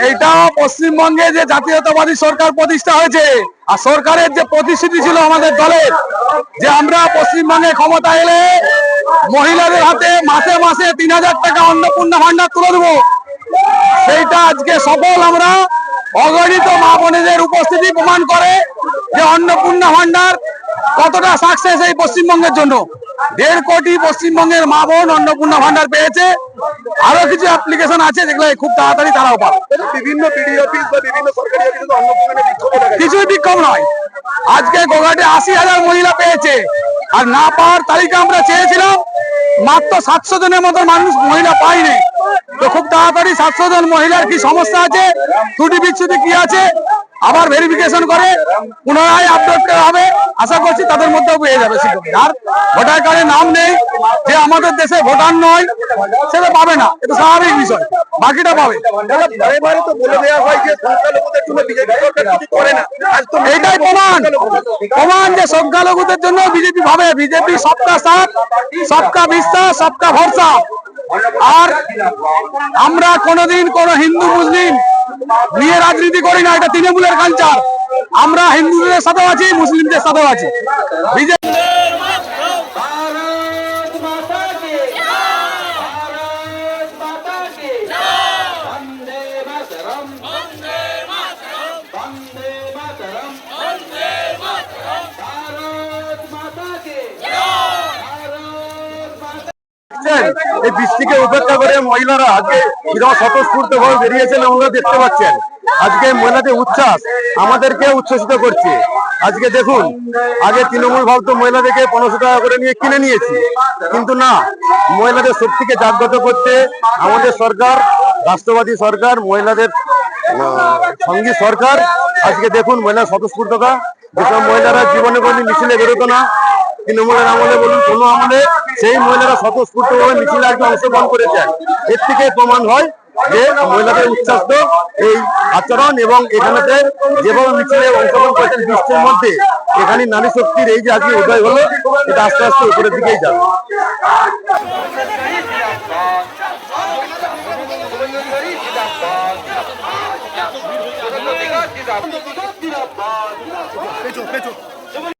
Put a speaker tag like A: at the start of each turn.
A: এইটাও পশ্চিমবঙ্গে যে জাতীয়তাবাদী সরকার প্রতিষ্ঠা হয়েছে আর সরকারের যে প্রতিশ্রুতি ছিল আমাদের দলের যে আমরা পশ্চিমবঙ্গে ক্ষমতা এলে মহিলাদের হাতে মাসে মাসে ৩,০০০ টাকা অন্নপূর্ণা ভান্ডার তুলে দেবো, সেইটা আজকে সফল। আমরা অগণিত মা বোনেদের উপস্থিতি প্রমাণ করে যে অন্নপূর্ণা ভান্ডার কতটা সাকসেস এই পশ্চিমবঙ্গের জন্য। ১.৫ কোটি পশ্চিমবঙ্গের মা বোন অন্নপূর্ণা ভান্ডার পেয়েছে। আরো কিছু অ্যাপ্লিকেশন আছে যেগুলো খুব তাড়াতাড়ি তারাও পাবে।
B: বিভিন্ন বিডিও অফিস বা বিভিন্ন সরকারি অফিসে অন্নপূর্ণা বিক্ষোভ দেখা যায়।
A: কিছুই বিক্ষোভ নয়, আজকে গোঘাটে ৮০,০০০ মহিলা পেয়েছে। আর না পাওয়ার তালিকা আমরা চেয়েছিলাম, মাত্র ৭০০ জনের মতো মানুষ মহিলা পায়নি। তো খুব তাড়াতাড়ি ৭০০ জন মহিলার কি সমস্যা আছে, ত্রুটি বিচ্ছুতি কি আছে, আবার ভেরিফিকেশন করে পুনরায় আপলোড করা হবে। আশা করছি তাদের মধ্যেও পেয়ে যাবে। আর ভোটার কার্ডে নাম নেই, যে আমাদের দেশে ভোটার নয় সেটা পাবে না, এটা স্বাভাবিক বিষয়, বাকিটা পাবে।
B: এবারে তো বলে দেওয়া হয় যে সংখ্যালঘুদের জন্য বিজেপি সরকার কিছু করে না।
A: এইটাই প্রমাণ যে সংখ্যালঘুদের জন্য বিজেপি ভাবে। বিজেপি সবকা সাথ, সবকা বিশ্বাস, সবকা ভরসা। আর আমরা কোনোদিন কোন হিন্দু মুসলিম নিয়ে রাজনীতি করি না, এটা তৃণমূলের কালচার। আমরা হিন্দুদের সাথেও আছি, মুসলিমদের সাথেও আছি। বিজেপি এই বৃষ্টিকে উপেক্ষা করে মহিলারা আজকে কিরকম স্বতঃস্ফূর্ত ভাবে বেরিয়েছেন আমরা দেখতে পাচ্ছেন। আজকে মহিলাদের উচ্ছ্বাস আমাদেরকে উচ্ছ্বসিত করছে। আজকে দেখুন, আগে তৃণমূল ভাবতো মহিলাদেরকে ১৫০০ টাকা করে নিয়ে কিনে নিয়েছি, কিন্তু না, মহিলাদের শক্তিকে জাগ্রত করতে আমাদের সরকার, রাষ্ট্রবাদী সরকার, মহিলাদের সঙ্গী সরকার। আজকে দেখুন মহিলা স্বতঃস্ফূর্ততা, যেসব মহিলারা জীবনে কোনোদিন মিছিলে বেরোতো না, তৃণমূলের আমলে বলুন কোনো আমলে, সেই মহিলারা স্বতঃস্ফূর্তভাবে মিছিলে আজকে অংশগ্রহণ করেছেন। এর থেকে প্রমাণ হয় যে মহিলাদের উচ্ছ্বাস এই আচরণ, এবং এখানেতে যেভাবে মিছিলে অংশগ্রহণ করেছেন বৃষ্টির মধ্যে, এখানে নারী শক্তির এই যে আজকে উদয় হলো, এটা আস্তে আস্তে উপরের দিকেই যাবে।